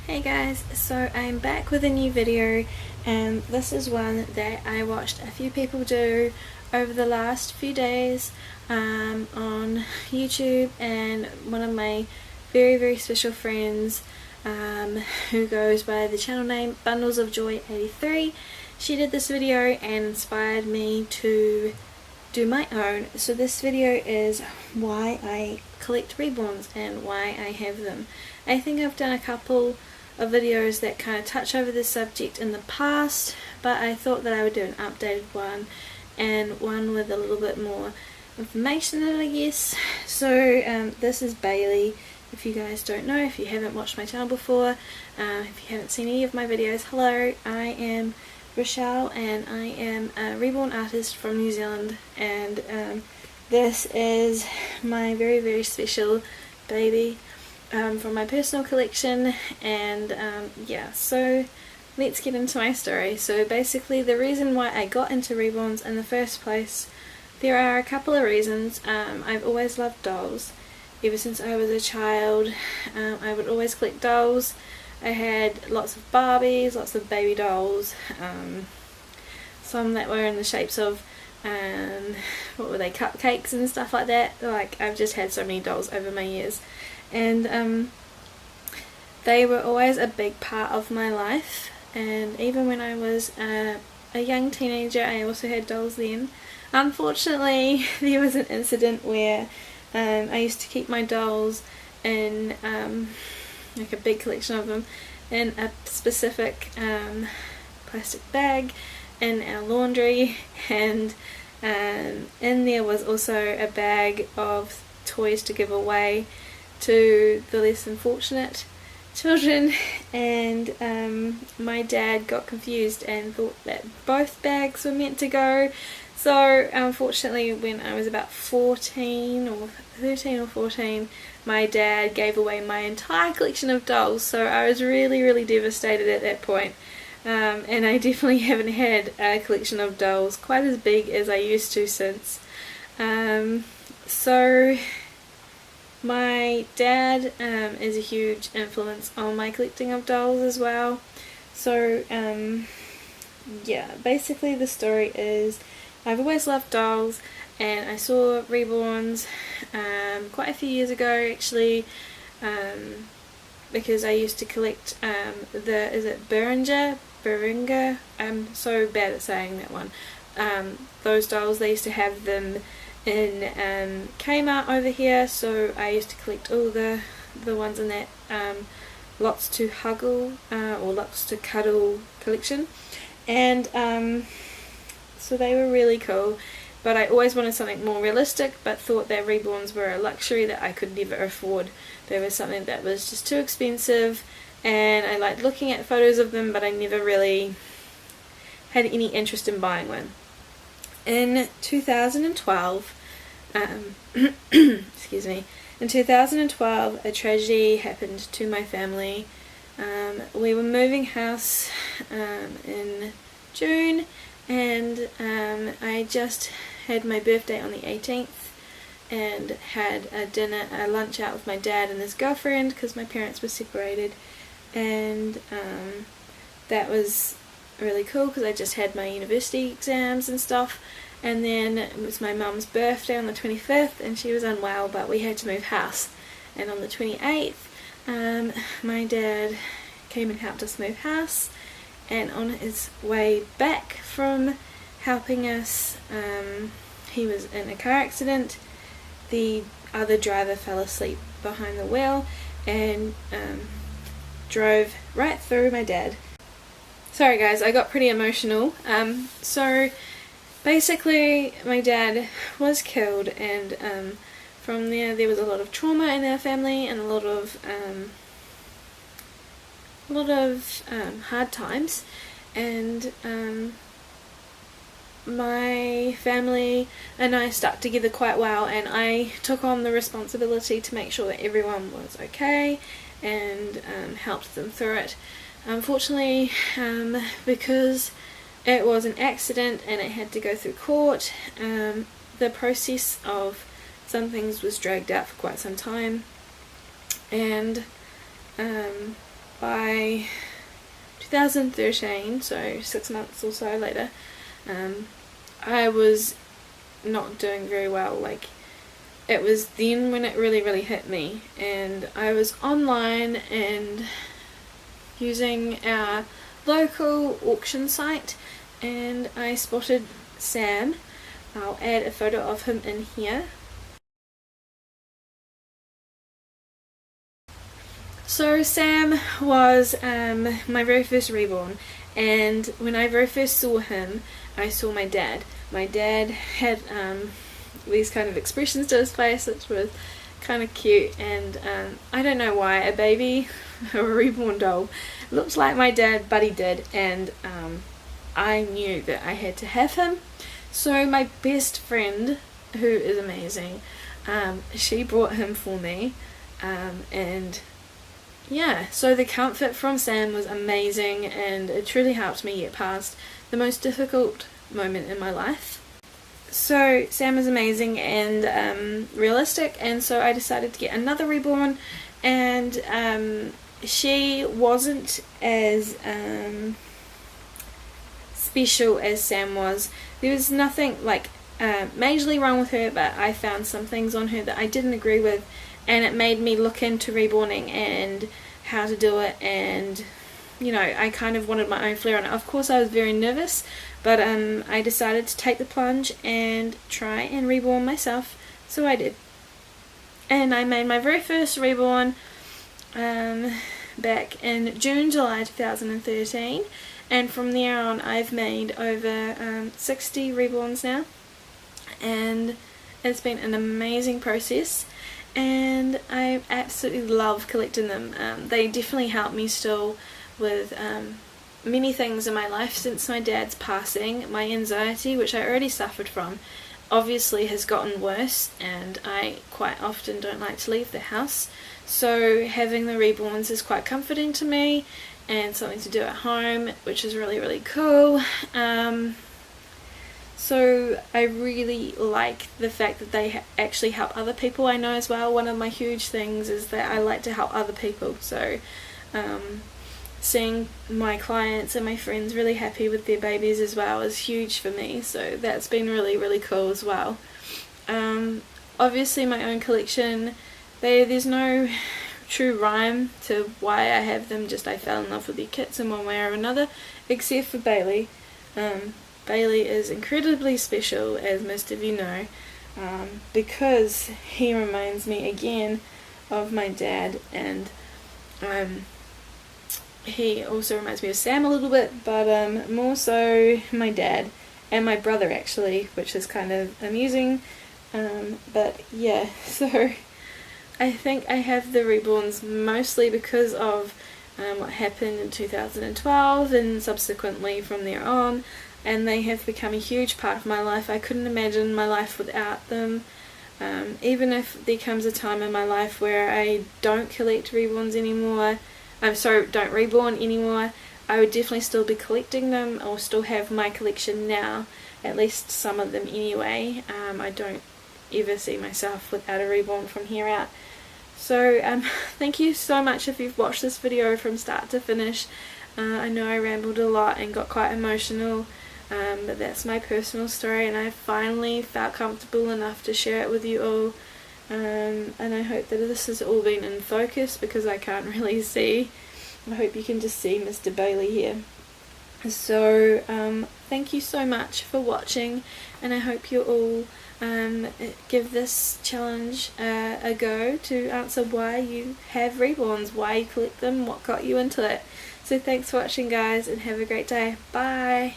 Hey guys, so I'm back with a new video, and this is one that I watched a few people do over the last few days on YouTube, and one of my very special friends who goes by the channel name Bundles of Joy 83, she did this video and inspired me to do my own. So this video is why I collect Reborns and why I have them. I think I've done a couple of videos that kind of touch over this subject in the past, but I thought that I would do an updated one and one with a little bit more information in it, I guess. So this is Bailey. If you guys don't know, if you haven't watched my channel before, if you haven't seen any of my videos, hello, I am Rochelle and I am a Reborn artist from New Zealand, and this is my very special baby from my personal collection. And yeah, so let's get into my story. So basically the reason why I got into Reborns in the first place, there are a couple of reasons. I've always loved dolls. Ever since I was a child, I would always collect dolls. I had lots of Barbies, lots of baby dolls, some that were in the shapes of what were they, cupcakes and stuff like that. Like, I've just had so many dolls over my years, and they were always a big part of my life. And even when I was a young teenager, I also had dolls then. Unfortunately, there was an incident where I used to keep my dolls in like a big collection of them in a specific plastic bag in our laundry, and in there was also a bag of toys to give away to the less than fortunate children, and my dad got confused and thought that both bags were meant to go. So unfortunately, when I was about 13 or 14, my dad gave away my entire collection of dolls. So I was really devastated at that point. And I definitely haven't had a collection of dolls quite as big as I used to since. So my dad is a huge influence on my collecting of dolls as well. So yeah, basically the story is I've always loved dolls, and I saw Reborns quite a few years ago actually, because I used to collect is it Beringer? I'm so bad at saying that one. Those dolls, they used to have them in Kmart over here, so I used to collect all the ones in that Lots to Huggle or Lots to Cuddle collection, and so they were really cool. But I always wanted something more realistic, but thought that Reborns were a luxury that I could never afford. They were something that was just too expensive, and I liked looking at photos of them, but I never really had any interest in buying one. In 2012, excuse me, in 2012 a tragedy happened to my family. We were moving house in June, and I just had my birthday on the 18th and had a lunch out with my dad and his girlfriend because my parents were separated, and that was really cool because I just had my university exams and stuff. And then it was my mum's birthday on the 25th, and she was unwell, but we had to move house. And on the 28th my dad came and helped us move house, and on his way back from helping us, he was in a car accident. The other driver fell asleep behind the wheel and drove right through my dad. Sorry guys, I got pretty emotional. So basically my dad was killed, and from there was a lot of trauma in our family and a lot of hard times, and my family and I stuck together quite well, and I took on the responsibility to make sure that everyone was okay and helped them through it. Unfortunately, because it was an accident and it had to go through court, the process of some things was dragged out for quite some time, and by 2013, so 6 months or so later, I was not doing very well. Like, it was then when it really hit me, and I was online and using our local auction site, and I spotted Sam. I'll add a photo of him in here. So Sam was my very first reborn, and when I very first saw him, I saw my dad. My dad had these kind of expressions to his face, which was kind of cute, and I don't know why a baby or a reborn doll looked like my dad, but he did, and I knew that I had to have him. So my best friend, who is amazing, she brought him for me, and yeah, so the comfort from Sam was amazing, and it truly helped me get past the most difficult moment in my life. So Sam is amazing and realistic, and so I decided to get another reborn, and she wasn't as special as Sam was. There was nothing like majorly wrong with her, but I found some things on her that I didn't agree with, and it made me look into reborning and how to do it, and you know, I kind of wanted my own flair on it. Of course I was very nervous, but I decided to take the plunge and try and reborn myself, so I did. And I made my very first reborn back in July 2013, and from there on I've made over 60 reborns now, and it's been an amazing process, and I absolutely love collecting them. They definitely help me still with many things in my life since my dad's passing. My anxiety, which I already suffered from, obviously has gotten worse, and I quite often don't like to leave the house, so having the reborns is quite comforting to me and something to do at home, which is really cool. So I really like the fact that they actually help other people. I know as well, one of my huge things is that I like to help other people, so seeing my clients and my friends really happy with their babies as well is huge for me, so that's been really cool as well. Obviously my own collection, there's no true rhyme to why I have them, just I fell in love with their kits in one way or another, except for Bailey. Bailey is incredibly special, as most of you know, because he reminds me again of my dad, and he also reminds me of Sam a little bit, but more so my dad and my brother actually, which is kind of amusing. But yeah, so I think I have the reborns mostly because of what happened in 2012 and subsequently from there on, and they have become a huge part of my life. I couldn't imagine my life without them. Even if there comes a time in my life where I don't collect reborns anymore, don't reborn anymore, I would definitely still be collecting them, or still have my collection now, at least some of them anyway. I don't ever see myself without a reborn from here out. So thank you so much if you've watched this video from start to finish. I know I rambled a lot and got quite emotional, but that's my personal story, and I finally felt comfortable enough to share it with you all. And I hope that this has all been in focus, because I can't really see. I hope you can just see Mr. Bailey here. So thank you so much for watching, and I hope you all give this challenge a go to answer why you have reborns, why you collect them, what got you into it. So thanks for watching guys, and have a great day. Bye!